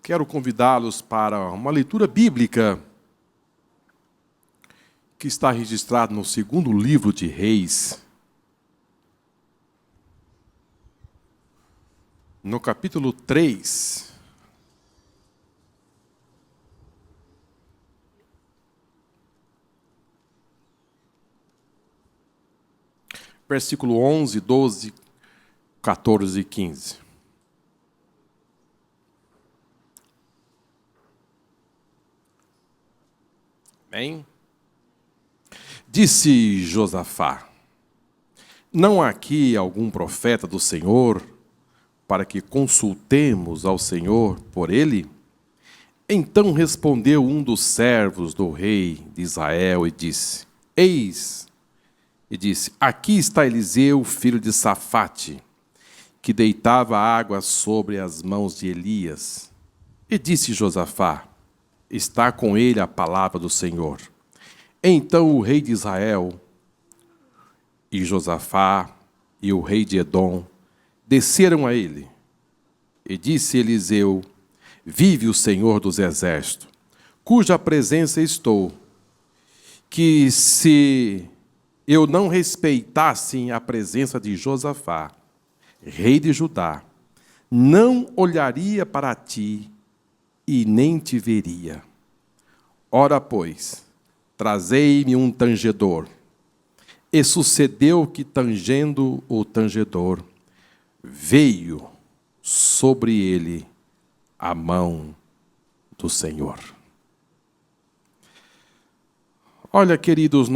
quero convidá-los para uma leitura bíblica que está registrado no segundo livro de Reis, no capítulo 3. Versículo 11, 12, 14 e 15. Amém? Disse Josafá: não há aqui algum profeta do Senhor para que consultemos ao Senhor por ele? Então respondeu um dos servos do rei de Israel e disse: aqui está Eliseu, filho de Safate, que deitava água sobre as mãos de Elias. E disse Josafá: está com ele a palavra do Senhor. Então o rei de Israel e Josafá e o rei de Edom desceram a ele. E disse Eliseu: vive o Senhor dos exércitos, cuja presença estou, que se eu não respeitasse a presença de Josafá, rei de Judá, não olharia para ti e nem te veria. Ora, pois, trazei-me um tangedor. E sucedeu que, tangendo o tangedor, veio sobre ele a mão do Senhor. Olha, queridos,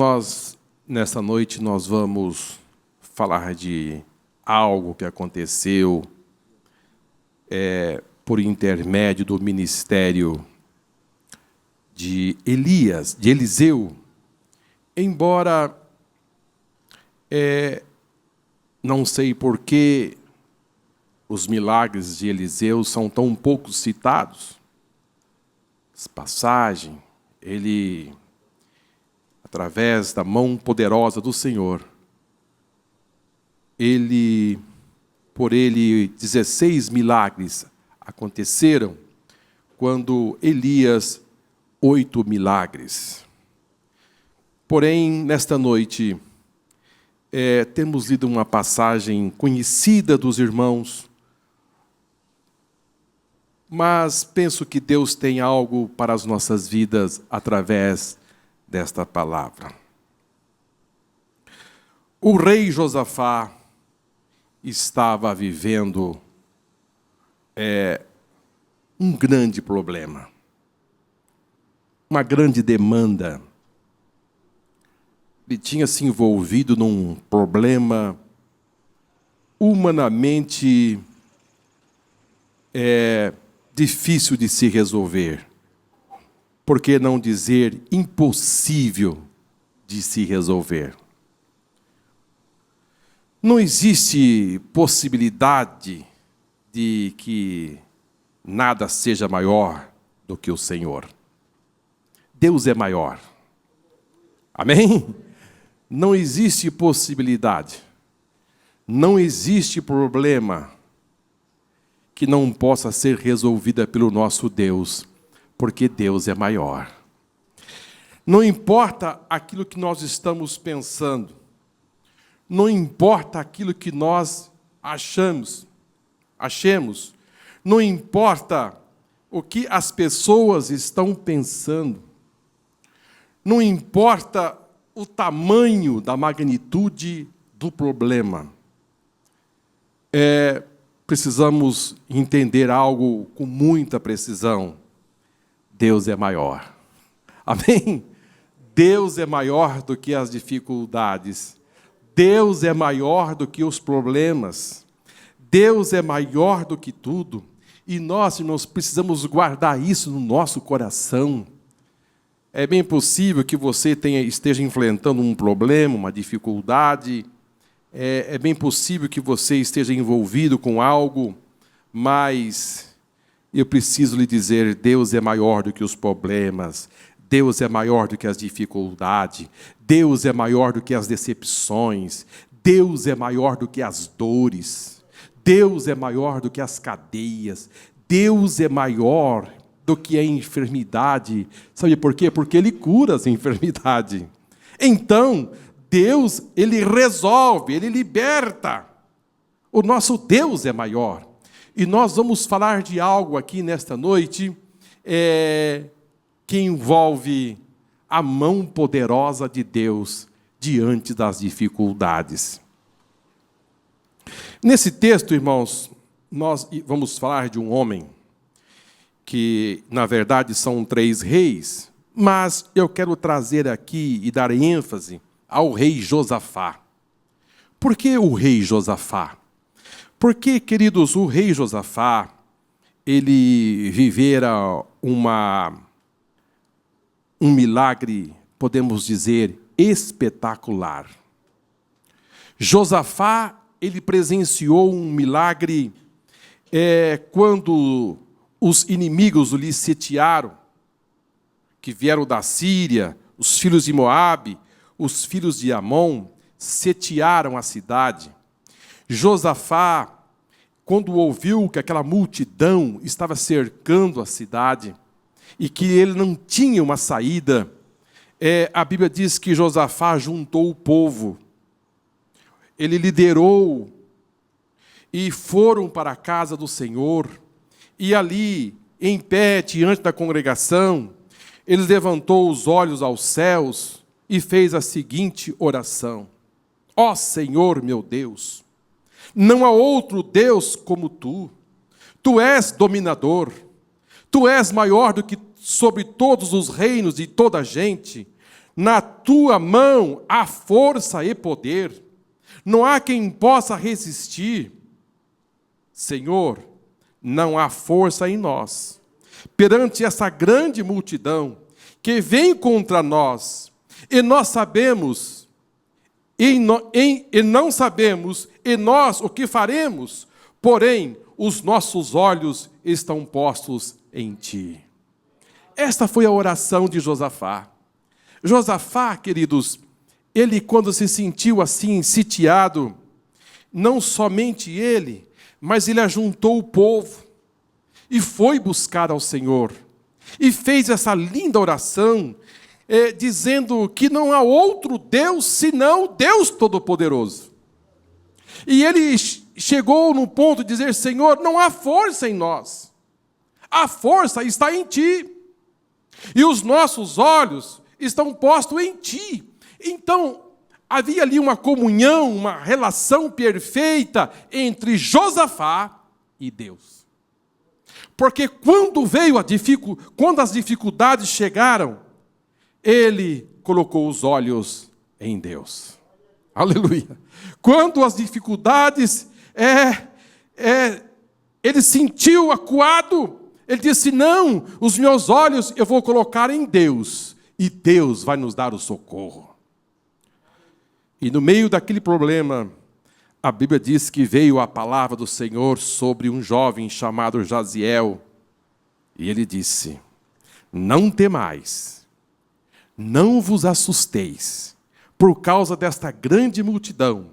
nessa noite nós vamos falar de algo que aconteceu por intermédio do ministério de Eliseu. Embora não sei por que os milagres de Eliseu são tão pouco citados. Essa passagem, ele, através da mão poderosa do Senhor, por ele 16 milagres aconteceram, quando Elias 8 milagres. Porém, nesta noite, temos lido uma passagem conhecida dos irmãos, mas penso que Deus tem algo para as nossas vidas através desta palavra. O rei Josafá estava vivendo um grande problema, uma grande demanda. Ele tinha se envolvido num problema humanamente difícil de se resolver. Por que não dizer impossível de se resolver? Não existe possibilidade de que nada seja maior do que o Senhor. Deus é maior. Amém? Não existe possibilidade. Não existe problema que não possa ser resolvida pelo nosso Deus, porque Deus é maior. Não importa aquilo que nós estamos pensando, não importa aquilo que nós achemos, não importa o que as pessoas estão pensando, não importa o tamanho da magnitude do problema. Precisamos entender algo com muita precisão. Deus é maior. Amém? Deus é maior do que as dificuldades. Deus é maior do que os problemas. Deus é maior do que tudo. E nós, irmãos, precisamos guardar isso no nosso coração. É bem possível que você esteja enfrentando um problema, uma dificuldade. É bem possível que você esteja envolvido com algo, mas eu preciso lhe dizer, Deus é maior do que os problemas, Deus é maior do que as dificuldades, Deus é maior do que as decepções, Deus é maior do que as dores, Deus é maior do que as cadeias, Deus é maior do que a enfermidade. Sabe por quê? Porque Ele cura as enfermidades. Então, Deus, Ele resolve, Ele liberta. O nosso Deus é maior. E nós vamos falar de algo aqui nesta noite que envolve a mão poderosa de Deus diante das dificuldades. Nesse texto, irmãos, nós vamos falar de um homem que, na verdade, são 3 reis, mas eu quero trazer aqui e dar ênfase ao rei Josafá. Por que o rei Josafá? Porque, queridos, o rei Josafá, ele vivera um milagre, podemos dizer, espetacular. Josafá, ele presenciou um milagre quando os inimigos lhe sitiaram, que vieram da Síria, os filhos de Moabe, os filhos de Amon, sitiaram a cidade. Josafá, quando ouviu que aquela multidão estava cercando a cidade e que ele não tinha uma saída, a Bíblia diz que Josafá juntou o povo, ele liderou e foram para a casa do Senhor, e ali, em pé, diante da congregação, ele levantou os olhos aos céus e fez a seguinte oração: ó Senhor meu Deus, não há outro Deus como tu. Tu és dominador. Tu és maior do que sobre todos os reinos de toda a gente. Na tua mão há força e poder. Não há quem possa resistir. Senhor, não há força em nós. Perante essa grande multidão que vem contra nós, e nós sabemos e não sabemos, e nós o que faremos, porém, os nossos olhos estão postos em ti. Esta foi a oração de Josafá. Josafá, queridos, ele quando se sentiu assim, sitiado, não somente ele, mas ele ajuntou o povo, e foi buscar ao Senhor, e fez essa linda oração, dizendo que não há outro Deus senão Deus Todo-Poderoso. E ele chegou no ponto de dizer: Senhor, não há força em nós, a força está em Ti, e os nossos olhos estão postos em Ti. Então, havia ali uma comunhão, uma relação perfeita entre Josafá e Deus. Porque quando as dificuldades chegaram, ele colocou os olhos em Deus. Aleluia. Quando as dificuldades, ele sentiu acuado, ele disse: não, os meus olhos eu vou colocar em Deus, e Deus vai nos dar o socorro. E no meio daquele problema, a Bíblia diz que veio a palavra do Senhor sobre um jovem chamado Jaziel, e ele disse: não temais, não vos assusteis, por causa desta grande multidão,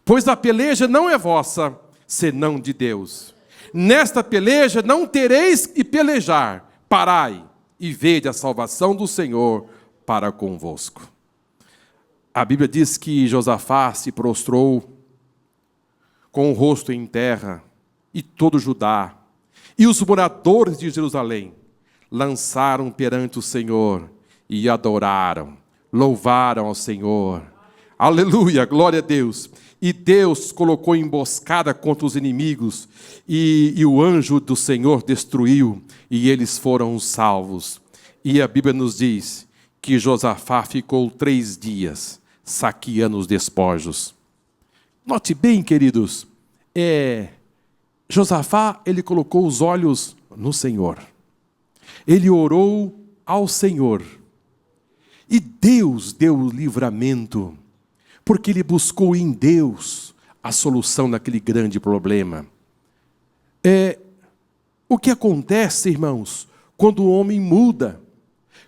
pois a peleja não é vossa, senão de Deus. Nesta peleja não tereis que pelejar, parai e vede a salvação do Senhor para convosco. A Bíblia diz que Josafá se prostrou com o rosto em terra, e todo Judá, e os moradores de Jerusalém, lançaram perante o Senhor, e adoraram, louvaram ao Senhor. Aleluia, glória a Deus. E Deus colocou emboscada contra os inimigos, e o anjo do Senhor destruiu, e eles foram salvos. E a Bíblia nos diz que Josafá ficou 3 dias saqueando os despojos. Note bem, queridos, Josafá, ele colocou os olhos no Senhor. Ele orou ao Senhor. E Deus deu o livramento, porque ele buscou em Deus a solução daquele grande problema. O que acontece, irmãos, quando o homem muda,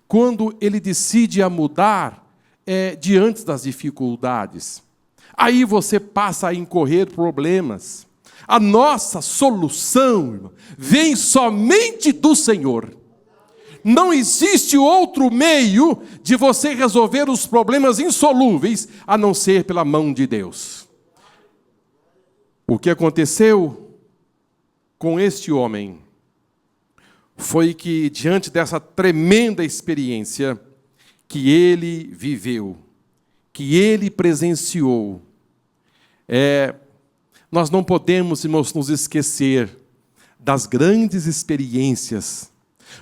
quando ele decide a mudar diante das dificuldades? Aí você passa a incorrer problemas, A nossa solução, irmão, vem somente do Senhor. Não existe outro meio de você resolver os problemas insolúveis a não ser pela mão de Deus. O que aconteceu com este homem foi que, diante dessa tremenda experiência que ele viveu, que ele presenciou, nós não podemos, irmãos, nos esquecer das grandes experiências,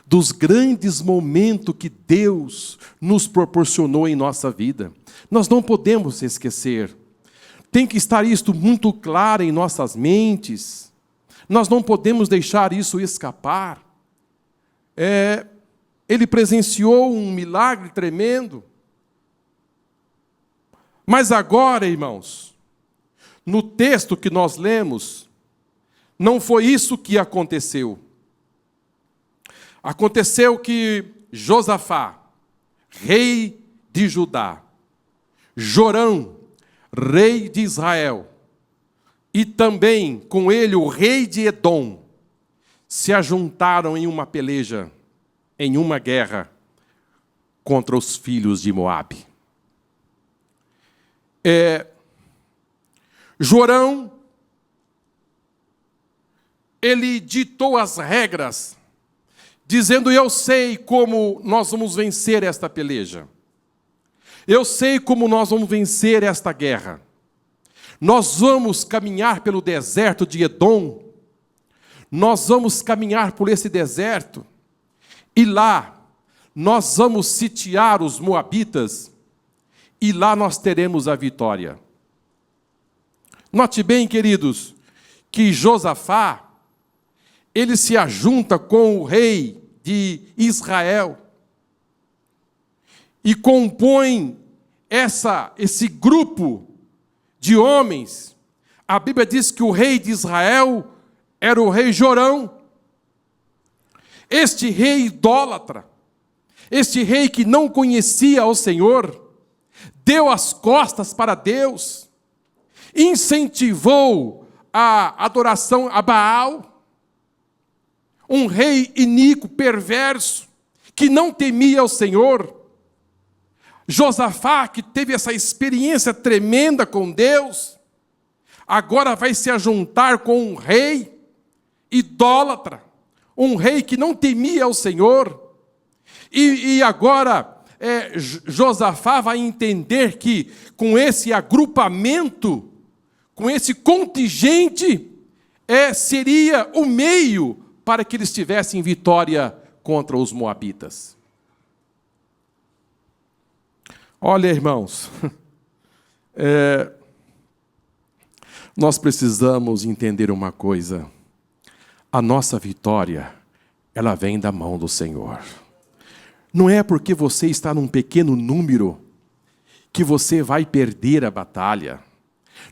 dos grandes momentos que Deus nos proporcionou em nossa vida. Nós não podemos esquecer. Tem que estar isto muito claro em nossas mentes. Nós não podemos deixar isso escapar. Ele presenciou um milagre tremendo. Mas agora, irmãos, no texto que nós lemos, não foi isso que aconteceu. Aconteceu que Josafá, rei de Judá, Jorão, rei de Israel, e também com ele o rei de Edom, se ajuntaram em uma peleja, em uma guerra, contra os filhos de Moabe. Jorão, ele ditou as regras, dizendo: eu sei como nós vamos vencer esta peleja. Eu sei como nós vamos vencer esta guerra. Nós vamos caminhar pelo deserto de Edom. Nós vamos caminhar por esse deserto. E lá, nós vamos sitiar os moabitas. E lá nós teremos a vitória. Note bem, queridos, que Josafá, ele se ajunta com o rei de Israel e compõe esse grupo de homens. A Bíblia diz que o rei de Israel era o rei Jorão. Este rei idólatra, este rei que não conhecia o Senhor, deu as costas para Deus, incentivou a adoração a Baal, um rei iníquo, perverso, que não temia o Senhor. Josafá, que teve essa experiência tremenda com Deus, agora vai se ajuntar com um rei idólatra, um rei que não temia o Senhor. E agora Josafá vai entender que com esse agrupamento, com esse contingente, seria o meio para que eles tivessem vitória contra os moabitas. Olha, irmãos, nós precisamos entender uma coisa. A nossa vitória, ela vem da mão do Senhor. Não é porque você está num pequeno número que você vai perder a batalha.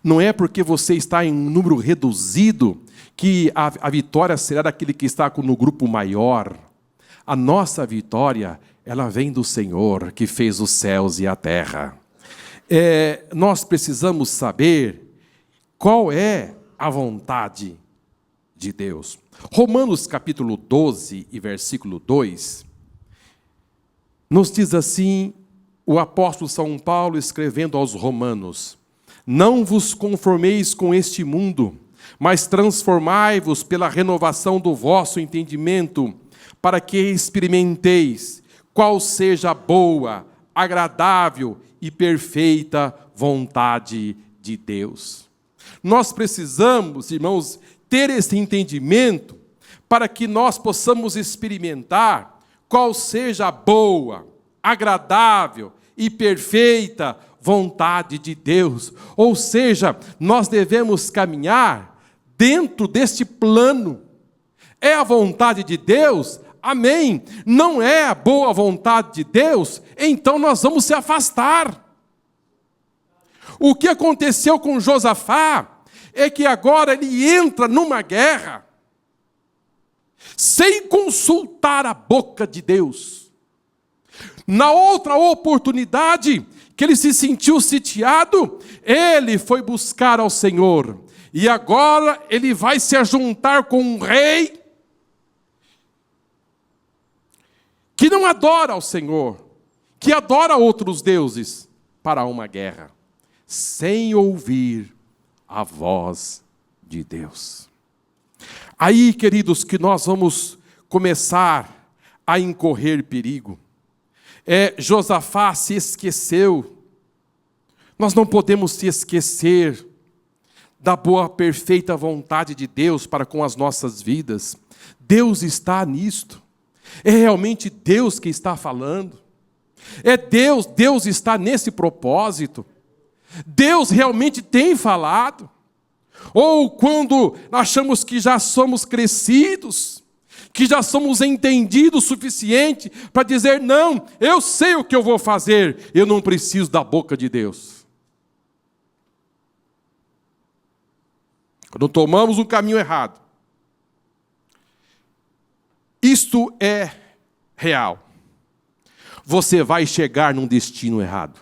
Não é porque você está em um número reduzido que a vitória será daquele que está no grupo maior. A nossa vitória, ela vem do Senhor, que fez os céus e a terra. Nós precisamos saber qual é a vontade de Deus. Romanos capítulo 12 e versículo 2, nos diz assim, o apóstolo São Paulo escrevendo aos romanos: não vos conformeis com este mundo, mas transformai-vos pela renovação do vosso entendimento, para que experimenteis qual seja a boa, agradável e perfeita vontade de Deus. Nós precisamos, irmãos, ter esse entendimento para que nós possamos experimentar qual seja a boa, agradável e perfeita vontade de Deus. Ou seja, nós devemos caminhar dentro deste plano. É a vontade de Deus? Amém. Não é a boa vontade de Deus? Então nós vamos se afastar. O que aconteceu com Josafá é que agora ele entra numa guerra sem consultar a boca de Deus. Na outra oportunidade que ele se sentiu sitiado, ele foi buscar ao Senhor. E agora ele vai se ajuntar com um rei que não adora ao Senhor, que adora outros deuses, para uma guerra, sem ouvir a voz de Deus. Aí, queridos, que nós vamos começar a incorrer perigo. Josafá se esqueceu. Nós não podemos se esquecer da boa, perfeita vontade de Deus para com as nossas vidas. Deus está nisto. É realmente Deus que está falando. É Deus está nesse propósito. Deus realmente tem falado. Ou quando achamos que já somos crescidos, que já somos entendidos o suficiente para dizer, não, eu sei o que eu vou fazer, eu não preciso da boca de Deus. Quando tomamos um caminho errado, isto é real. Você vai chegar num destino errado.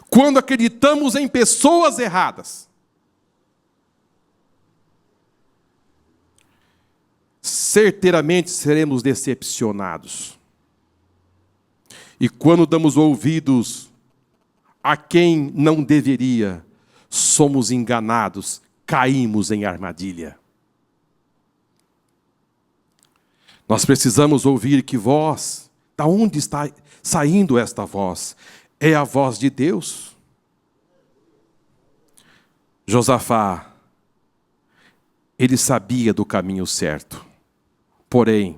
Quando acreditamos em pessoas erradas, certeiramente seremos decepcionados. E quando damos ouvidos a quem não deveria, somos enganados, caímos em armadilha. Nós precisamos ouvir que voz, da onde está saindo esta voz? É a voz de Deus. Josafá, ele sabia do caminho certo, porém,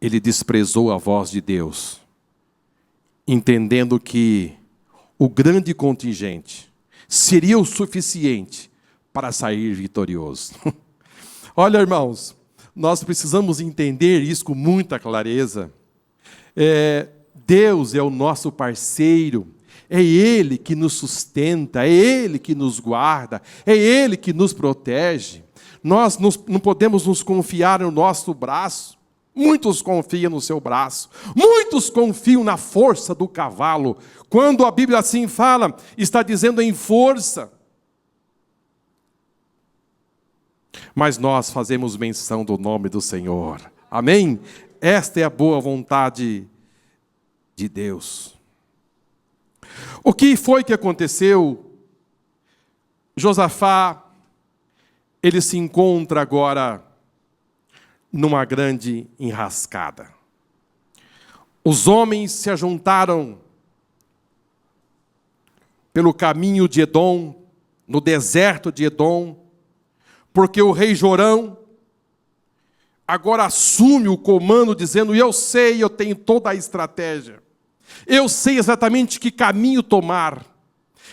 ele desprezou a voz de Deus, entendendo que o grande contingente seria o suficiente para sair vitorioso. Olha, irmãos, nós precisamos entender isso com muita clareza. Deus é o nosso parceiro, é Ele que nos sustenta, é Ele que nos guarda, é Ele que nos protege. Nós não podemos nos confiar no nosso braço. Muitos confiam no seu braço, muitos confiam na força do cavalo. Quando a Bíblia assim fala, está dizendo em força. Mas nós fazemos menção do nome do Senhor. Amém? Esta é a boa vontade de Deus. O que foi que aconteceu? Josafá, ele se encontra agora numa grande enrascada. Os homens se ajuntaram pelo caminho de Edom, no deserto de Edom, porque o rei Jorão agora assume o comando, dizendo, eu sei, eu tenho toda a estratégia. Eu sei exatamente que caminho tomar.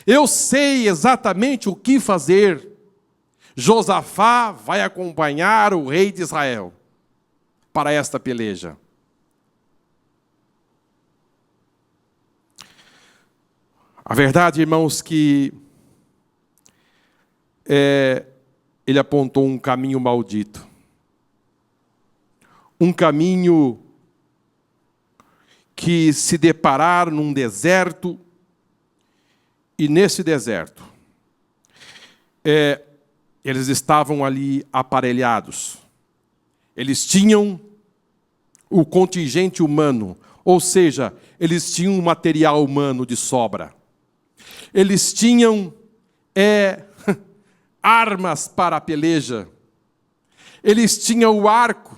Eu sei exatamente o que fazer. Josafá vai acompanhar o rei de Israel para esta peleja. A verdade, irmãos, que ele apontou um caminho maldito. Um caminho que se depararam num deserto, e nesse deserto, eles estavam ali aparelhados. Eles tinham o contingente humano, ou seja, eles tinham um material humano de sobra. Eles tinham armas para a peleja. Eles tinham o arco.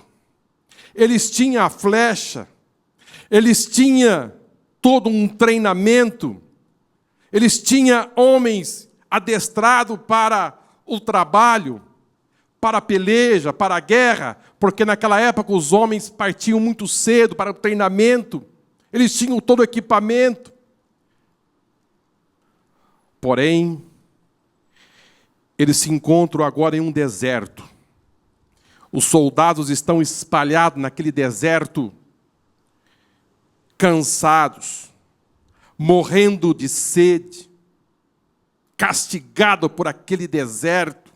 Eles tinham a flecha. Eles tinham todo um treinamento. Eles tinham homens adestrados para o trabalho, para a peleja, para a guerra, porque naquela época os homens partiam muito cedo para o treinamento. Eles tinham todo o equipamento. Porém, eles se encontram agora em um deserto. Os soldados estão espalhados naquele deserto, cansados, morrendo de sede, castigados por aquele deserto.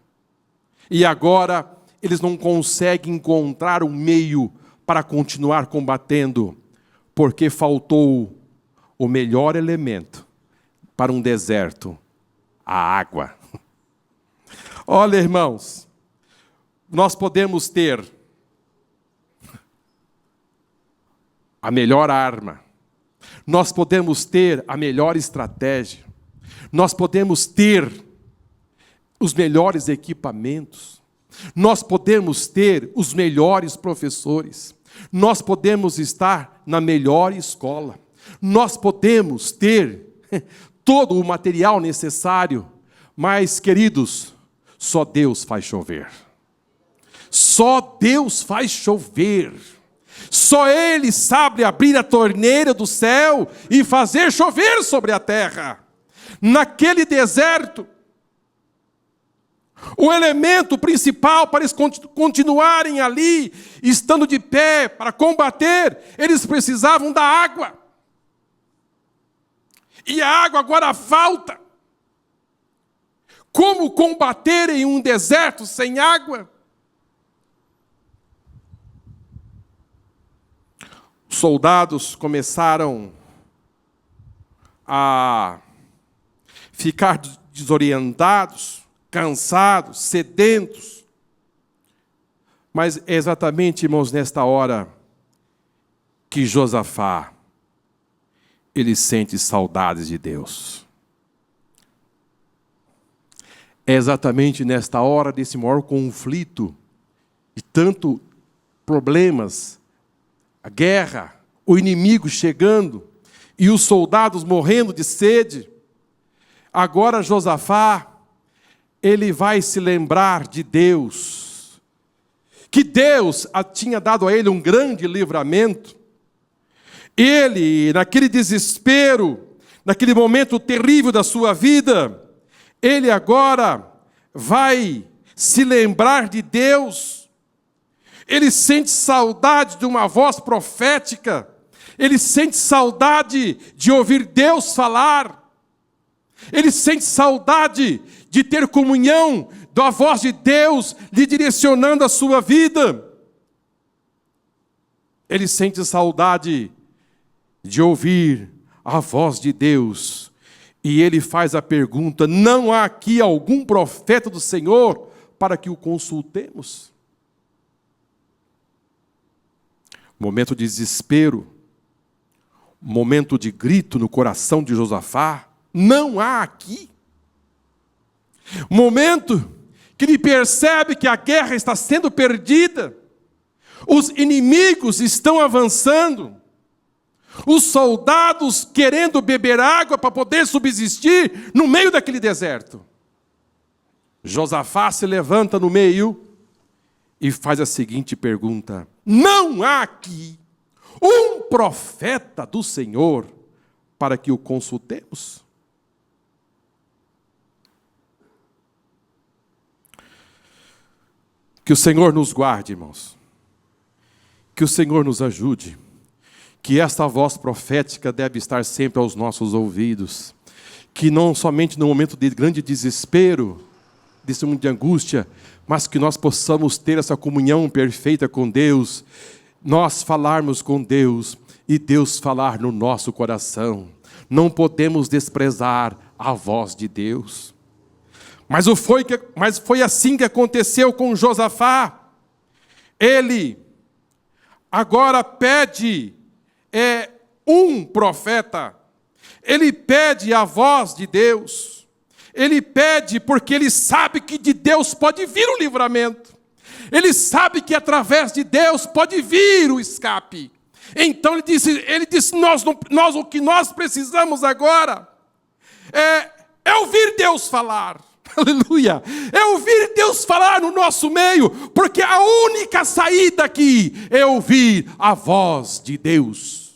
E agora eles não conseguem encontrar um meio para continuar combatendo, porque faltou o melhor elemento para um deserto, a água. Olha, irmãos, nós podemos ter a melhor arma, nós podemos ter a melhor estratégia, nós podemos ter os melhores equipamentos, nós podemos ter os melhores professores, nós podemos estar na melhor escola, nós podemos ter todo o material necessário, mas, queridos, só Deus faz chover. Só Deus faz chover. Só Ele sabe abrir a torneira do céu e fazer chover sobre a terra. Naquele deserto, o elemento principal para eles continuarem ali, estando de pé, para combater, eles precisavam da água. E a água agora falta. Como combater em um deserto sem água? Os soldados começaram a ficar desorientados, cansados, sedentos. Mas é exatamente, irmãos, nesta hora que Josafá, ele sente saudades de Deus. É exatamente nesta hora desse maior conflito, de tanto problemas, a guerra, o inimigo chegando, e os soldados morrendo de sede. Agora Josafá, ele vai se lembrar de Deus, que Deus tinha dado a ele um grande livramento. Ele, naquele desespero, naquele momento terrível da sua vida, ele agora vai se lembrar de Deus. Ele sente saudade de uma voz profética. Ele sente saudade de ouvir Deus falar. Ele sente saudade de ter comunhão da voz de Deus lhe direcionando a sua vida. Ele sente saudade de ouvir a voz de Deus. E ele faz a pergunta: não há aqui algum profeta do Senhor para que o consultemos? Momento de desespero, momento de grito no coração de Josafá: não há aqui. Momento que ele percebe que a guerra está sendo perdida, os inimigos estão avançando, os soldados querendo beber água para poder subsistir no meio daquele deserto. Josafá se levanta no meio e faz a seguinte pergunta: não há aqui um profeta do Senhor para que o consultemos? Que o Senhor nos guarde, irmãos. Que o Senhor nos ajude. Que esta voz profética deve estar sempre aos nossos ouvidos. Que não somente no momento de grande desespero, desse momento de angústia, mas que nós possamos ter essa comunhão perfeita com Deus, nós falarmos com Deus e Deus falar no nosso coração. Não podemos desprezar a voz de Deus. Mas foi assim que aconteceu com Josafá. Ele agora pede um profeta. Ele pede a voz de Deus. Ele pede porque ele sabe que de Deus pode vir o livramento. Ele sabe que através de Deus pode vir o escape. Então ele disse o que nós precisamos agora é ouvir Deus falar. Aleluia! É ouvir Deus falar no nosso meio, porque a única saída aqui é ouvir a voz de Deus.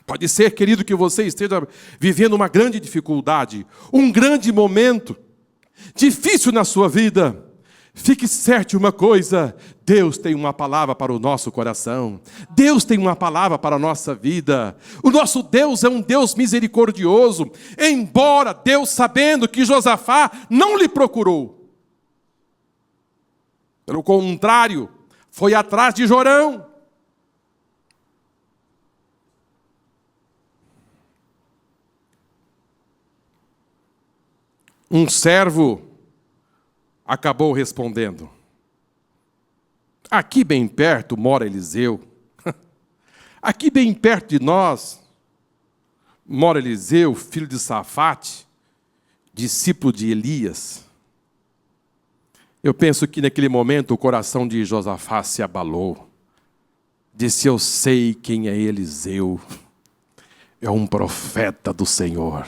Pode ser, querido, que você esteja vivendo uma grande dificuldade, um grande momento difícil na sua vida. Fique certo de uma coisa: Deus tem uma palavra para o nosso coração. Deus tem uma palavra para a nossa vida. O nosso Deus é um Deus misericordioso. Embora Deus, sabendo que Josafá não lhe procurou, pelo contrário, foi atrás de Jorão. Um servo acabou respondendo: aqui bem perto mora Eliseu. Aqui bem perto de nós mora Eliseu, filho de Safate, discípulo de Elias. Eu penso que naquele momento o coração de Josafá se abalou. Disse: eu sei quem é Eliseu. É um profeta do Senhor.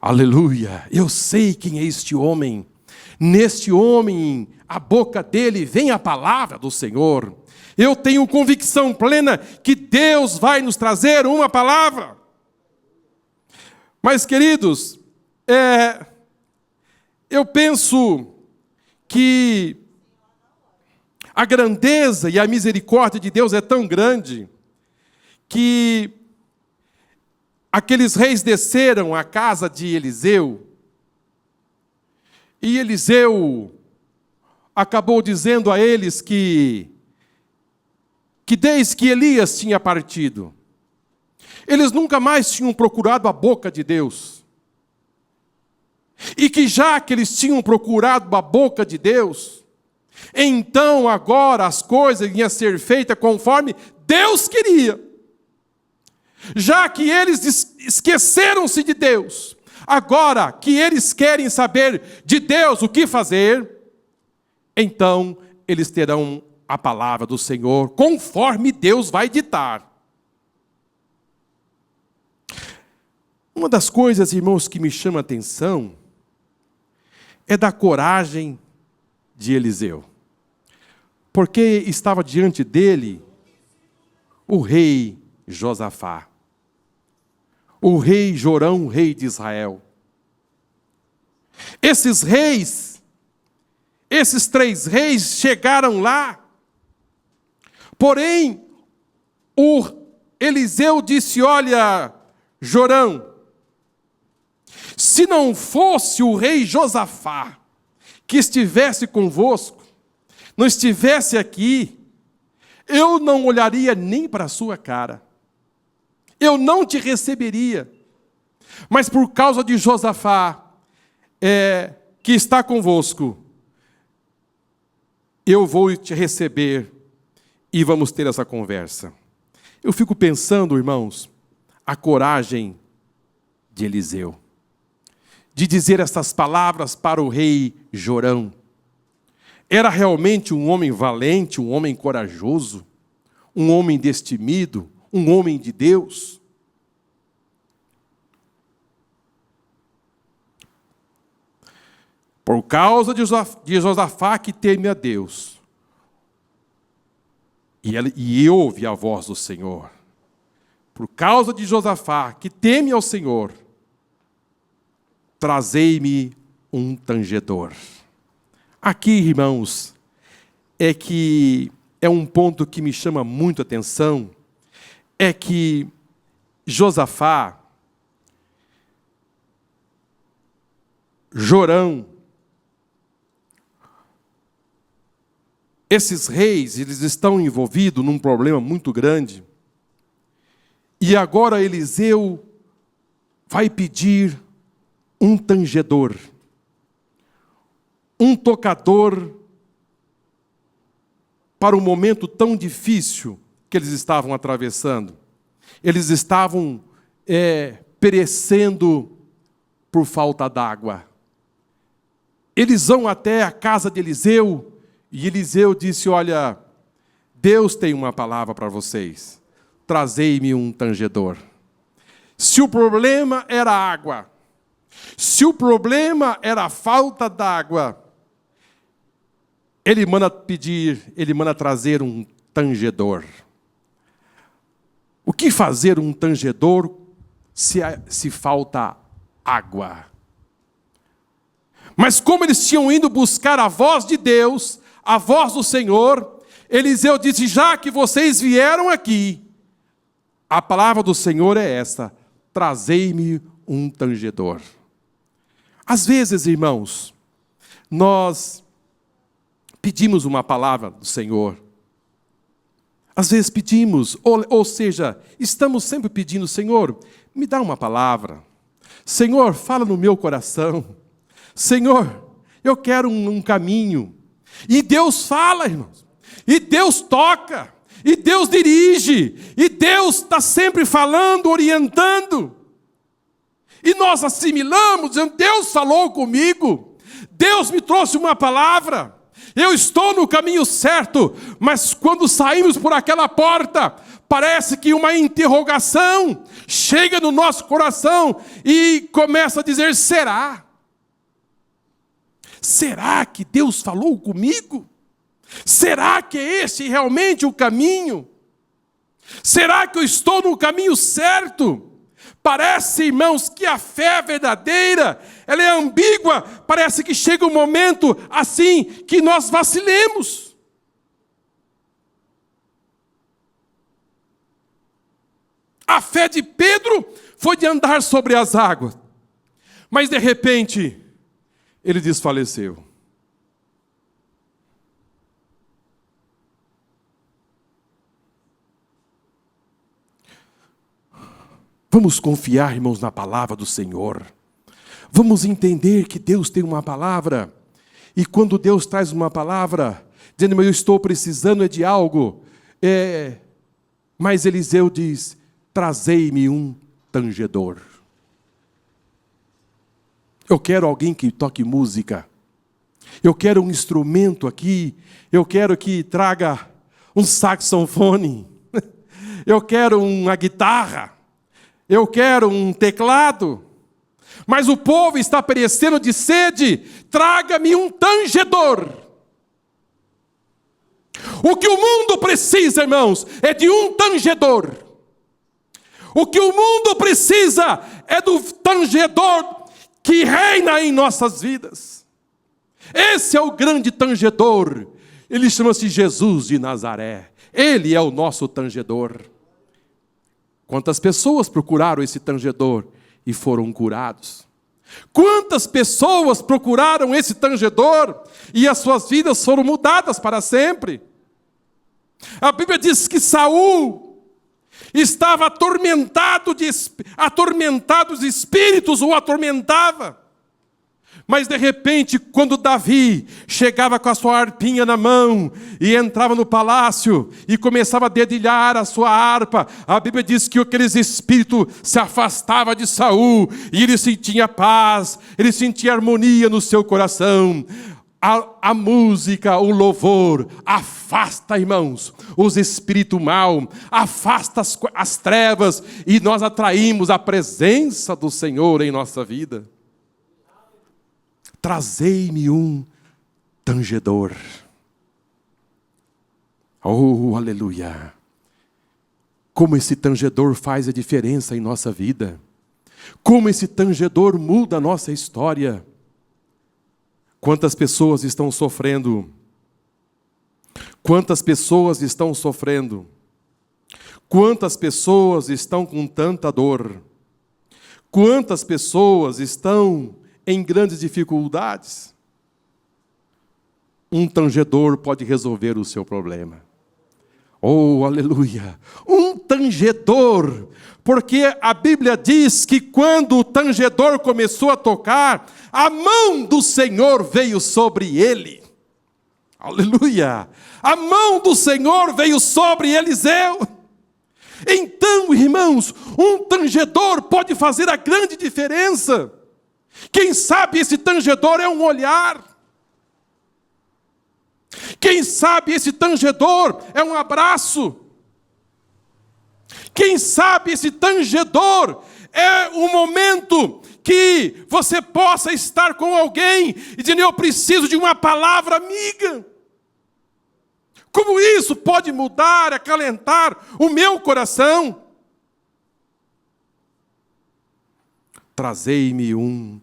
Aleluia! Eu sei quem é este homem. Neste homem, a boca dele vem a palavra do Senhor. Eu tenho convicção plena que Deus vai nos trazer uma palavra. Mas, queridos, eu penso que a grandeza e a misericórdia de Deus é tão grande que aqueles reis desceram à casa de Eliseu e Eliseu acabou dizendo a eles que desde que Elias tinha partido, eles nunca mais tinham procurado a boca de Deus. E que já que eles tinham procurado a boca de Deus, então agora as coisas iam ser feitas conforme Deus queria. Já que eles esqueceram-se de Deus, agora que eles querem saber de Deus o que fazer, então eles terão a palavra do Senhor, conforme Deus vai ditar. Uma das coisas, irmãos, que me chama a atenção é da coragem de Eliseu. Porque estava diante dele o rei Josafá, o rei Jorão, rei de Israel. Esses reis, esses 3 reis chegaram lá, porém, o Eliseu disse: olha, Jorão, se não fosse o rei Josafá que estivesse convosco, não estivesse aqui, eu não olharia nem para a sua cara. Eu não te receberia. Mas por causa de Josafá, que está convosco, eu vou te receber e vamos ter essa conversa. Eu fico pensando, irmãos, a coragem de Eliseu, de dizer essas palavras para o rei Jorão. Era realmente um homem valente, um homem corajoso, um homem destemido, um homem de Deus. Por causa de Josafá que teme a Deus, e ouve a voz do Senhor. Por causa de Josafá que teme ao Senhor, trazei-me um tangedor. Aqui, irmãos, é um ponto que me chama muito a atenção, é que Josafá, Jorão, esses reis, eles estão envolvidos num problema muito grande, e agora Eliseu vai pedir um tangedor, um tocador para um momento tão difícil que eles estavam atravessando. Eles estavam perecendo por falta d'água. Eles vão até a casa de Eliseu, e Eliseu disse: olha, Deus tem uma palavra para vocês. Trazei-me um tangedor. Se o problema era água, se o problema era a falta d'água, ele manda trazer um tangedor. O que fazer um tangedor se falta água? Mas como eles tinham ido buscar a voz de Deus, a voz do Senhor, Eliseu disse: já que vocês vieram aqui, a palavra do Senhor é esta: trazei-me um tangedor. Às vezes, irmãos, nós pedimos uma palavra do Senhor. Às vezes pedimos, ou seja, estamos sempre pedindo: Senhor, me dá uma palavra. Senhor, fala no meu coração. Senhor, eu quero um caminho. E Deus fala, irmãos. E Deus toca. E Deus dirige. E Deus está sempre falando, orientando. E nós assimilamos, dizendo, Deus falou comigo. Deus me trouxe uma palavra. Eu estou no caminho certo. Mas quando saímos por aquela porta, parece que uma interrogação chega no nosso coração e começa a dizer, será? Será que Deus falou comigo? Será que é esse realmente o caminho? Será que eu estou no caminho certo? Parece, irmãos, que a fé verdadeira, ela é ambígua. Parece que chega um momento assim que nós vacilemos. A fé de Pedro foi de andar sobre as águas. Mas de repente, ele desfaleceu. Vamos confiar, irmãos, na palavra do Senhor. Vamos entender que Deus tem uma palavra. E quando Deus traz uma palavra, dizendo, eu estou precisando de algo. Mas Eliseu diz, trazei-me um tangedor. Eu quero alguém que toque música. Eu quero um instrumento aqui. Eu quero que traga um saxofone. Eu quero uma guitarra. Eu quero um teclado. Mas o povo está perecendo de sede. Traga-me um tangedor. O que o mundo precisa, irmãos, é de um tangedor. O que o mundo precisa é do tangedor que reina em nossas vidas. Esse é o grande tangedor. Ele chama-se Jesus de Nazaré. Ele é o nosso tangedor. Quantas pessoas procuraram esse tangedor e foram curados? Quantas pessoas procuraram esse tangedor e as suas vidas foram mudadas para sempre? A Bíblia diz que Saul estava atormentados espíritos o atormentava. Mas de repente, quando Davi chegava com a sua harpinha na mão e entrava no palácio e começava a dedilhar a sua harpa, a Bíblia diz que aqueles espíritos se afastavam de Saul e ele sentia paz, ele sentia harmonia no seu coração. A música, o louvor, afasta, irmãos, os espíritos maus, afasta as trevas e nós atraímos a presença do Senhor em nossa vida. Trazei-me um tangedor. Oh, aleluia! Como esse tangedor faz a diferença em nossa vida. Como esse tangedor muda a nossa história. Quantas pessoas estão sofrendo? Quantas pessoas estão sofrendo? Quantas pessoas estão com tanta dor? Quantas pessoas estão em grandes dificuldades? Um tangedor pode resolver o seu problema. Oh, aleluia! Um tangedor, porque a Bíblia diz que quando o tangedor começou a tocar, a mão do Senhor veio sobre ele. Aleluia! A mão do Senhor veio sobre Eliseu. Então, irmãos, um tangedor pode fazer a grande diferença. Quem sabe esse tangedor é um olhar. Quem sabe esse tangedor é um abraço. Quem sabe esse tangedor é um momento que você possa estar com alguém e dizer, eu preciso de uma palavra amiga. Como isso pode mudar, acalentar o meu coração? Trazei-me um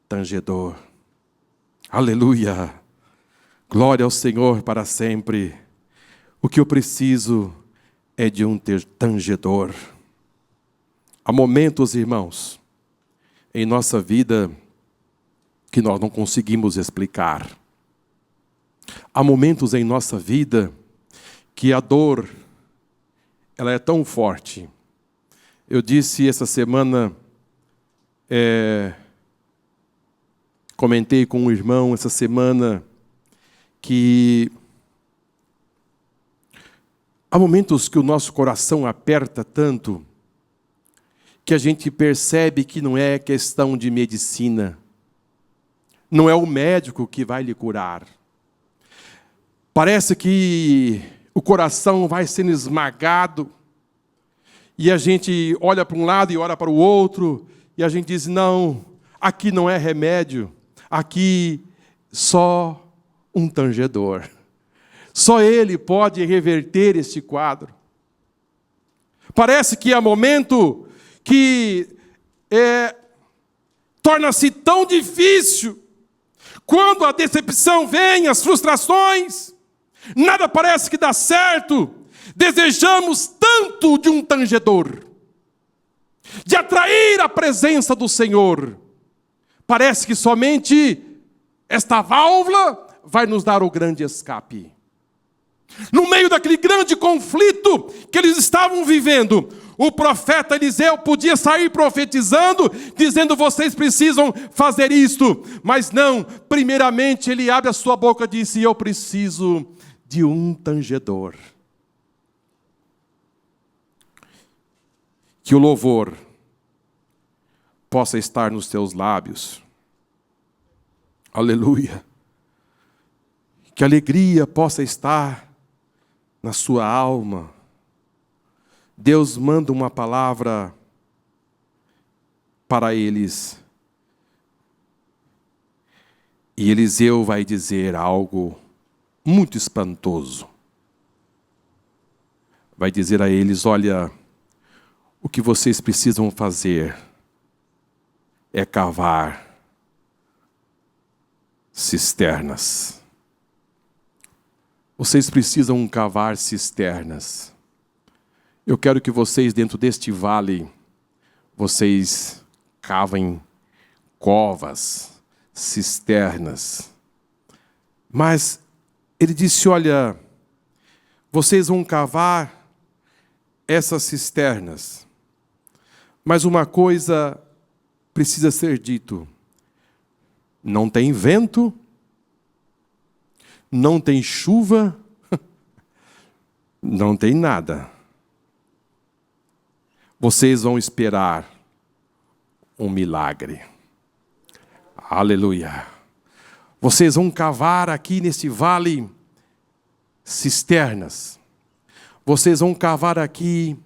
tangedor. Aleluia! Glória ao Senhor para sempre. O que eu preciso é de um tangedor. Há momentos, irmãos, em nossa vida que nós não conseguimos explicar. Há momentos em nossa vida que a dor, ela é tão forte. Eu disse essa semana, Comentei com um irmão essa semana que há momentos que o nosso coração aperta tanto que a gente percebe que não é questão de medicina, não é o médico que vai lhe curar. Parece que o coração vai sendo esmagado e a gente olha para um lado e olha para o outro e a gente diz, não, aqui não é remédio, aqui só um tangedor. Só Ele pode reverter este quadro. Parece que há momento que torna-se tão difícil, quando a decepção vem, as frustrações, nada parece que dá certo, desejamos tanto de um tangedor, de atrair a presença do Senhor. Parece que somente esta válvula vai nos dar o grande escape. No meio daquele grande conflito que eles estavam vivendo, o profeta Eliseu podia sair profetizando, dizendo, vocês precisam fazer isto. Mas não, primeiramente ele abre a sua boca e disse, eu preciso de um tangedor. Que o louvor possa estar nos teus lábios. Aleluia. Que a alegria possa estar na sua alma. Deus manda uma palavra para eles. E Eliseu vai dizer algo muito espantoso. Vai dizer a eles, olha, o que vocês precisam fazer é cavar cisternas. Vocês precisam cavar cisternas. Eu quero que vocês, dentro deste vale, vocês cavem covas, cisternas. Mas ele disse, olha, vocês vão cavar essas cisternas. Mas uma coisa precisa ser dito. Não tem vento, não tem chuva, não tem nada. Vocês vão esperar um milagre. Aleluia. Vocês vão cavar aqui nesse vale cisternas. Vocês vão cavar aqui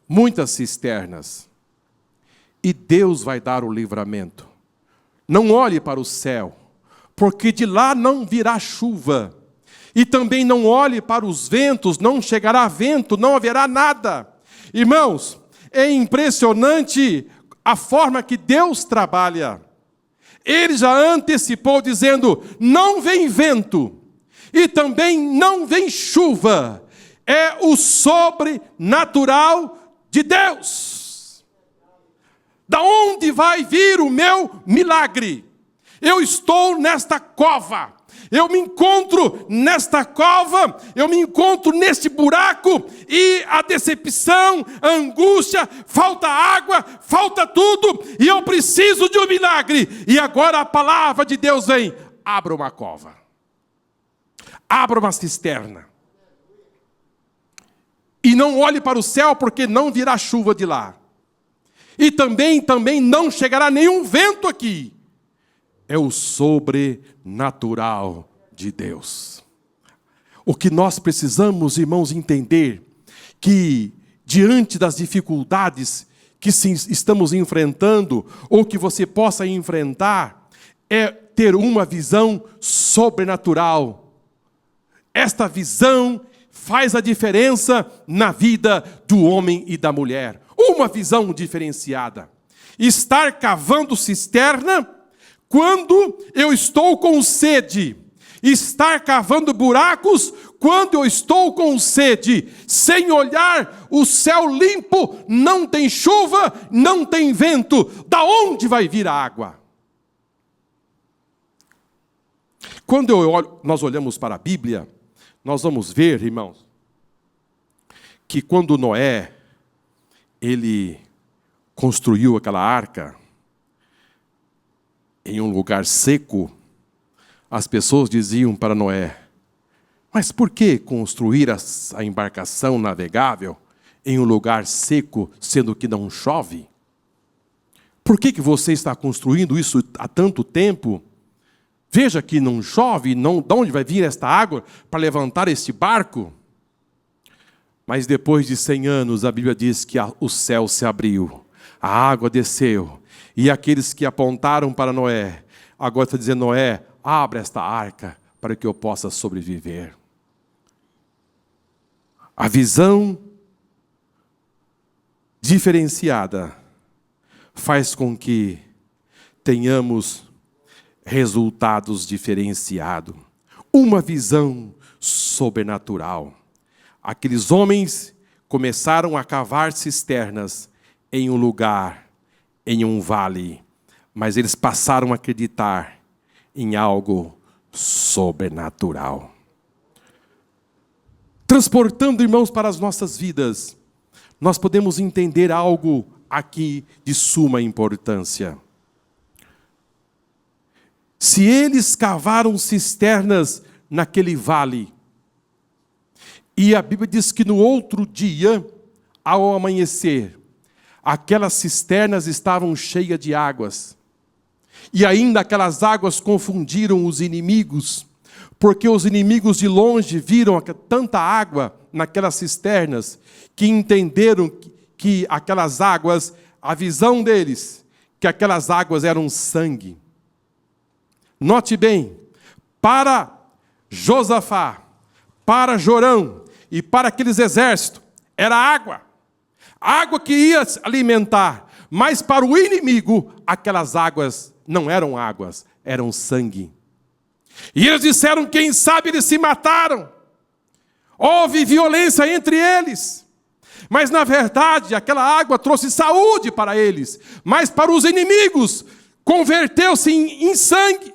muitas cisternas. E Deus vai dar o livramento. Não olhe para o céu, porque de lá não virá chuva. E também não olhe para os ventos, não chegará vento, não haverá nada. Irmãos, é impressionante a forma que Deus trabalha. Ele já antecipou dizendo, não vem vento e também não vem chuva. É o sobrenatural de Deus. Da onde vai vir o meu milagre? Eu estou nesta cova. Eu me encontro nesta cova, eu me encontro neste buraco, e a decepção, a angústia, falta água, falta tudo, e eu preciso de um milagre. E agora a palavra de Deus vem, abra uma cova, abra uma cisterna, e não olhe para o céu, porque não virá chuva de lá, e também não chegará nenhum vento aqui. É o sobrenatural de Deus. O que nós precisamos, irmãos, entender, que diante das dificuldades que estamos enfrentando, ou que você possa enfrentar, é ter uma visão sobrenatural. Esta visão faz a diferença na vida do homem e da mulher. Uma visão diferenciada. Estar cavando cisterna quando eu estou com sede. Estar cavando buracos quando eu estou com sede. Sem olhar o céu limpo, não tem chuva, não tem vento. Da onde vai vir a água? Quando nós olhamos para a Bíblia, nós vamos ver, irmãos, que quando Noé, ele construiu aquela arca, em um lugar seco, as pessoas diziam para Noé: mas por que construir a embarcação navegável em um lugar seco, sendo que não chove? Por que você está construindo isso há tanto tempo? Veja que não chove, não, de onde vai vir esta água para levantar este barco? Mas depois de 100 anos, a Bíblia diz que o céu se abriu, a água desceu, e aqueles que apontaram para Noé, agora está dizendo: Noé, abre esta arca para que eu possa sobreviver. A visão diferenciada faz com que tenhamos resultados diferenciados. Uma visão sobrenatural. Aqueles homens começaram a cavar cisternas em um lugar, em um vale, mas eles passaram a acreditar em algo sobrenatural. Transportando, irmãos, para as nossas vidas, nós podemos entender algo aqui de suma importância. Se eles cavaram cisternas naquele vale, e a Bíblia diz que no outro dia, ao amanhecer, aquelas cisternas estavam cheias de águas, e ainda aquelas águas confundiram os inimigos, porque os inimigos de longe viram tanta água naquelas cisternas, que entenderam que aquelas águas, a visão deles, que aquelas águas eram sangue. Note bem, para Josafá, para Jorão e para aqueles exércitos, era água. Água que ia alimentar, mas para o inimigo, aquelas águas não eram águas, eram sangue. E eles disseram: quem sabe eles se mataram. Houve violência entre eles. Mas na verdade, aquela água trouxe saúde para eles. Mas para os inimigos, converteu-se em sangue.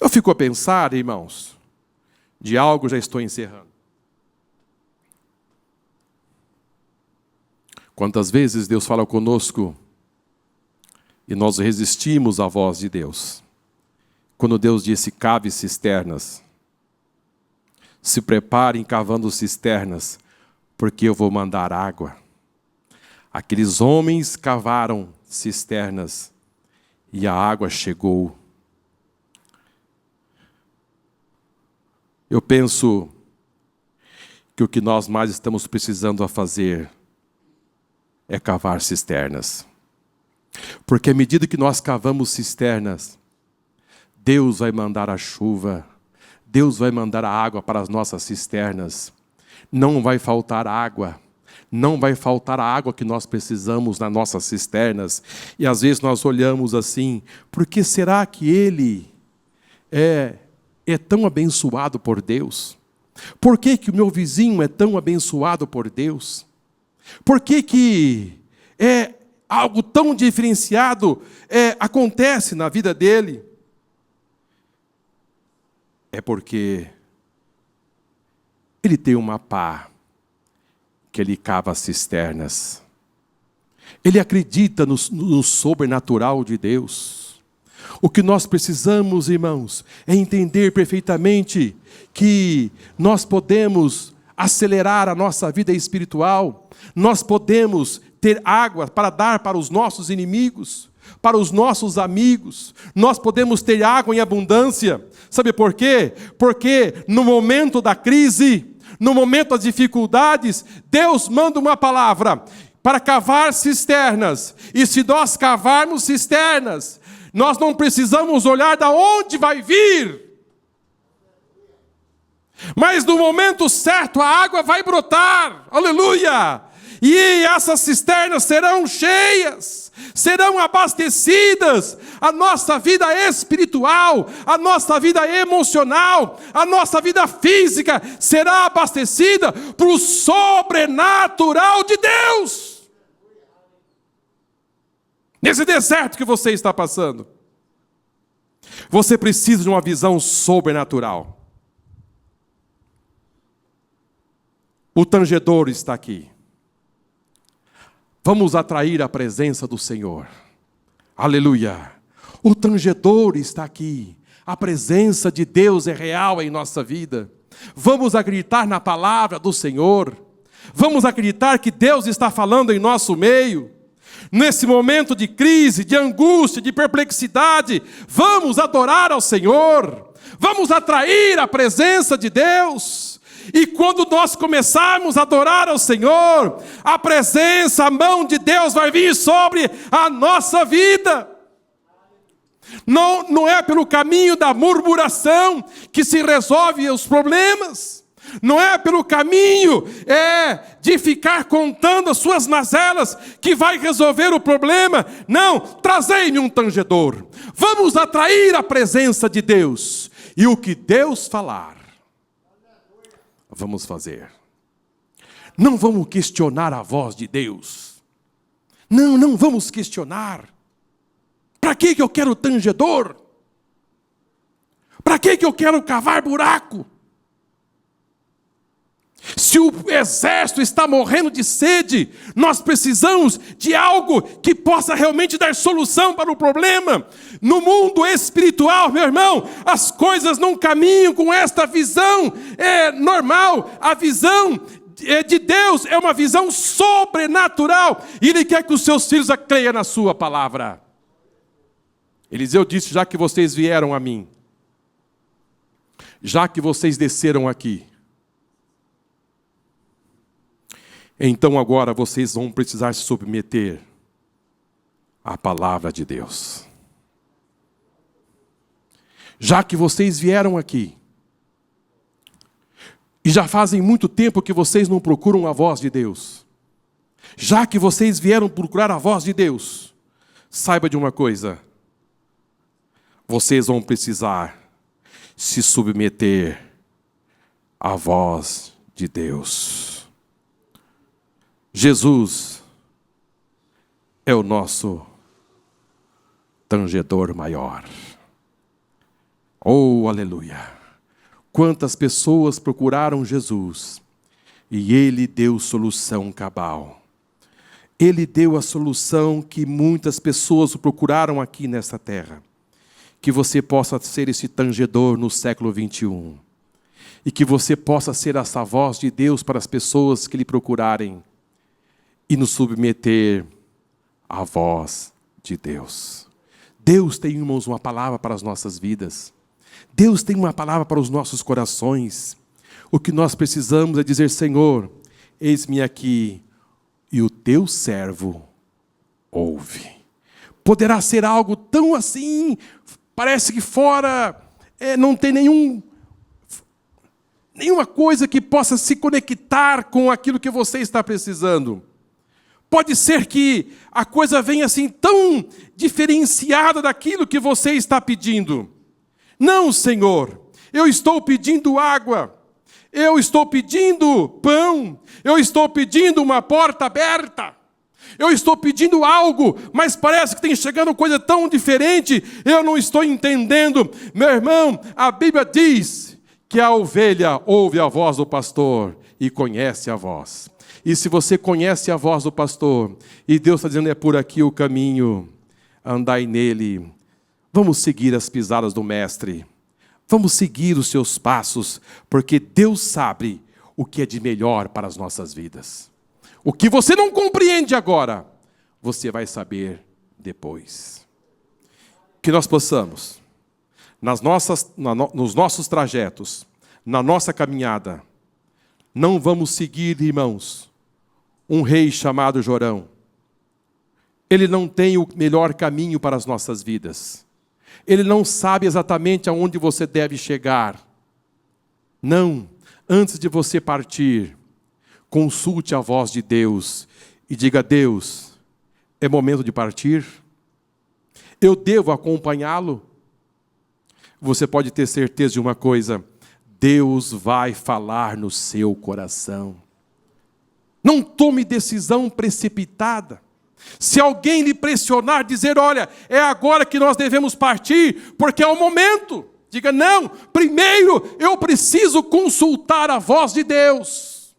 Eu fico a pensar, irmãos, de algo, já estou encerrando. Quantas vezes Deus fala conosco e nós resistimos à voz de Deus. Quando Deus disse: cave cisternas, se preparem cavando cisternas, porque eu vou mandar água. Aqueles homens cavaram cisternas e a água chegou. Eu penso que o que nós mais estamos precisando a fazer é cavar cisternas. Porque à medida que nós cavamos cisternas, Deus vai mandar a chuva, Deus vai mandar a água para as nossas cisternas. Não vai faltar água, não vai faltar a água que nós precisamos nas nossas cisternas. E às vezes nós olhamos assim: por que será que ele é tão abençoado por Deus? Por que que o meu vizinho é tão abençoado por Deus? Por que é algo tão diferenciado acontece na vida dele? É porque ele tem uma pá que ele cava cisternas. Ele acredita no sobrenatural de Deus. O que nós precisamos, irmãos, é entender perfeitamente que nós podemos acelerar a nossa vida espiritual. Nós podemos ter água para dar para os nossos inimigos, para os nossos amigos. Nós podemos ter água em abundância. Sabe por quê? Porque no momento da crise, no momento das dificuldades, Deus manda uma palavra para cavar cisternas. E se nós cavarmos cisternas, nós não precisamos olhar de onde vai vir. Mas no momento certo a água vai brotar. Aleluia! E essas cisternas serão cheias, serão abastecidas. A nossa vida espiritual, a nossa vida emocional, a nossa vida física será abastecida por o sobrenatural de Deus. Nesse deserto que você está passando, você precisa de uma visão sobrenatural. O tangedor está aqui. Vamos atrair a presença do Senhor. Aleluia. O tangedor está aqui. A presença de Deus é real em nossa vida. Vamos acreditar na palavra do Senhor. Vamos acreditar que Deus está falando em nosso meio. Nesse momento de crise, de angústia, de perplexidade, vamos adorar ao Senhor. Vamos atrair a presença de Deus. E quando nós começarmos a adorar ao Senhor, a presença, a mão de Deus vai vir sobre a nossa vida. Não é pelo caminho da murmuração que se resolve os problemas. Não é pelo caminho de ficar contando as suas mazelas que vai resolver o problema. Não, trazei-me um tangedor. Vamos atrair a presença de Deus. E o que Deus falar, vamos fazer. Não vamos questionar a voz de Deus. Não vamos questionar. Para que eu quero tangedor? Para que eu quero cavar buraco? Se o exército está morrendo de sede, nós precisamos de algo que possa realmente dar solução para o problema. No mundo espiritual, meu irmão, as coisas não caminham com esta visão normal. A visão de Deus é uma visão sobrenatural. E Ele quer que os seus filhos creiam na sua palavra. Eliseu disse: já que vocês vieram a mim, já que vocês desceram aqui, então agora vocês vão precisar se submeter à palavra de Deus. Já que vocês vieram aqui, e já fazem muito tempo que vocês não procuram a voz de Deus, já que vocês vieram procurar a voz de Deus, saiba de uma coisa: vocês vão precisar se submeter à voz de Deus. Jesus é o nosso tangedor maior. Oh, aleluia! Quantas pessoas procuraram Jesus e Ele deu solução cabal. Ele deu a solução que muitas pessoas procuraram aqui nesta terra. Que você possa ser esse tangedor no século 21. E que você possa ser essa voz de Deus para as pessoas que lhe procurarem. E nos submeter à voz de Deus. Deus tem, irmãos, uma palavra para as nossas vidas. Deus tem uma palavra para os nossos corações. O que nós precisamos é dizer: Senhor, eis-me aqui, e o teu servo ouve. Poderá ser algo tão assim, parece que fora não tem nenhuma coisa que possa se conectar com aquilo que você está precisando. Pode ser que a coisa venha assim tão diferenciada daquilo que você está pedindo. Não, Senhor, eu estou pedindo água, eu estou pedindo pão, eu estou pedindo uma porta aberta, eu estou pedindo algo, mas parece que tem chegando coisa tão diferente, eu não estou entendendo. Meu irmão, a Bíblia diz que a ovelha ouve a voz do pastor e conhece a voz. E se você conhece a voz do pastor, e Deus está dizendo: é por aqui o caminho, andai nele, vamos seguir as pisadas do mestre, vamos seguir os seus passos, porque Deus sabe o que é de melhor para as nossas vidas. O que você não compreende agora, você vai saber depois. Que nós possamos, nos nossos trajetos, na nossa caminhada, não vamos seguir, irmãos, um rei chamado Jorão. Ele não tem o melhor caminho para as nossas vidas. Ele não sabe exatamente aonde você deve chegar. Não, antes de você partir, consulte a voz de Deus e diga: Deus, é momento de partir? Eu devo acompanhá-lo? Você pode ter certeza de uma coisa: Deus vai falar no seu coração. Não tome decisão precipitada. Se alguém lhe pressionar, dizer: olha, é agora que nós devemos partir, porque é o momento. Diga: não, primeiro eu preciso consultar a voz de Deus.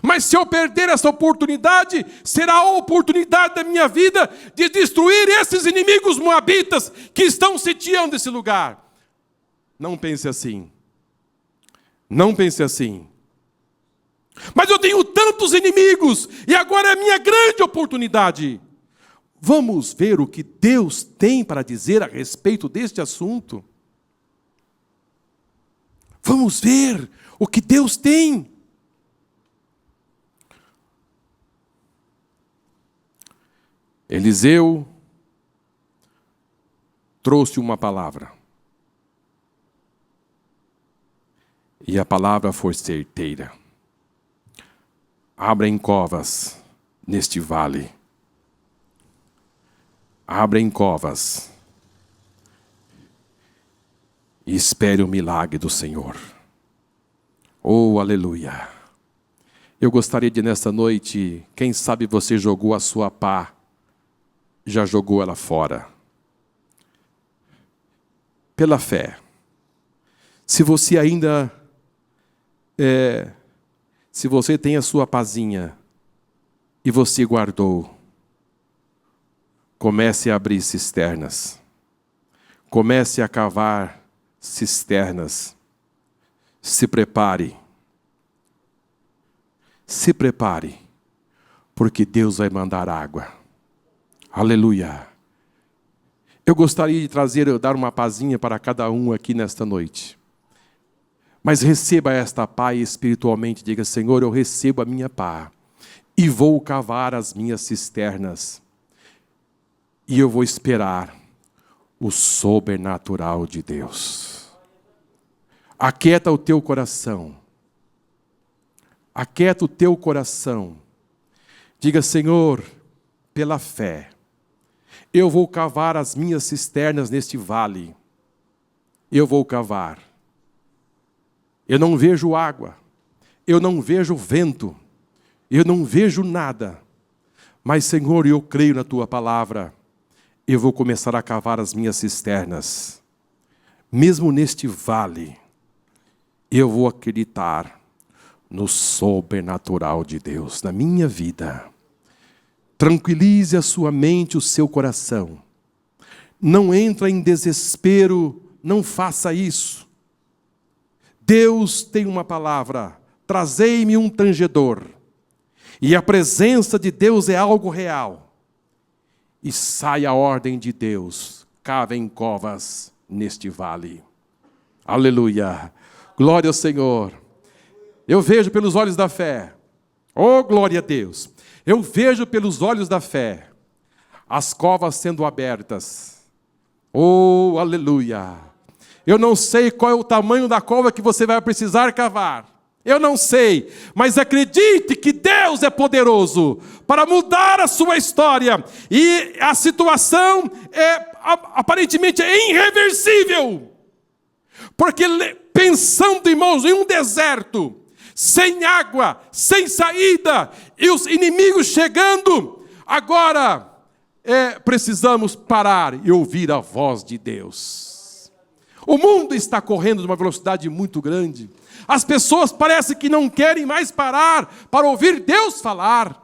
Mas se eu perder essa oportunidade, será a oportunidade da minha vida de destruir esses inimigos moabitas que estão sitiando esse lugar. Não pense assim. Não pense assim. Mas eu tenho tantos inimigos, e agora é a minha grande oportunidade. Vamos ver o que Deus tem para dizer a respeito deste assunto. Vamos ver o que Deus tem. Eliseu trouxe uma palavra. E a palavra foi certeira. Abrem covas neste vale. Abrem covas. E espere o milagre do Senhor. Oh, aleluia. Eu gostaria de nesta noite, quem sabe você jogou a sua pá, já jogou ela fora. Pela fé. Se você ainda se você tem a sua pazinha e você guardou, comece a abrir cisternas. Comece a cavar cisternas. Se prepare. Se prepare, porque Deus vai mandar água. Aleluia. Eu gostaria de dar uma pazinha para cada um aqui nesta noite. Mas receba esta pá espiritualmente. Diga: Senhor, eu recebo a minha pá e vou cavar as minhas cisternas. E eu vou esperar o sobrenatural de Deus. Aquieta o teu coração. Aquieta o teu coração. Diga: Senhor, pela fé, eu vou cavar as minhas cisternas neste vale. Eu vou cavar. Eu não vejo água. Eu não vejo vento. Eu não vejo nada. Mas, Senhor, eu creio na tua palavra. Eu vou começar a cavar as minhas cisternas. Mesmo neste vale, eu vou acreditar no sobrenatural de Deus na minha vida. Tranquilize a sua mente, o seu coração. Não entra em desespero, não faça isso. Deus tem uma palavra: trazei-me um tangedor. E a presença de Deus é algo real. E sai a ordem de Deus: cavem covas neste vale. Aleluia. Glória ao Senhor. Eu vejo pelos olhos da fé. Oh, glória a Deus. Eu vejo pelos olhos da fé as covas sendo abertas. Oh, aleluia. Eu não sei qual é o tamanho da cova que você vai precisar cavar. Eu não sei, mas acredite que Deus é poderoso para mudar a sua história. E a situação aparentemente é irreversível. Porque pensando, irmãos, em um deserto, sem água, sem saída, e os inimigos chegando, agora precisamos parar e ouvir a voz de Deus. O mundo está correndo de uma velocidade muito grande. As pessoas parecem que não querem mais parar para ouvir Deus falar.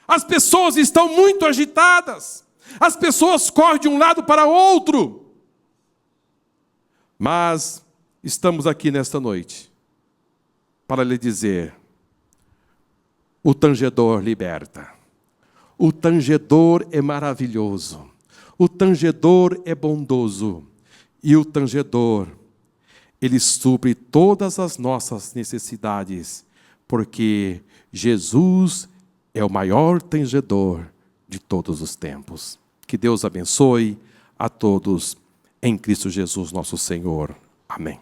As pessoas estão muito agitadas. As pessoas correm de um lado para o outro. Mas estamos aqui nesta noite para lhe dizer: o tangedor liberta. O tangedor é maravilhoso. O tangedor é bondoso. E o tangedor, ele supre todas as nossas necessidades, porque Jesus é o maior tangedor de todos os tempos. Que Deus abençoe a todos em Cristo Jesus, nosso Senhor. Amém.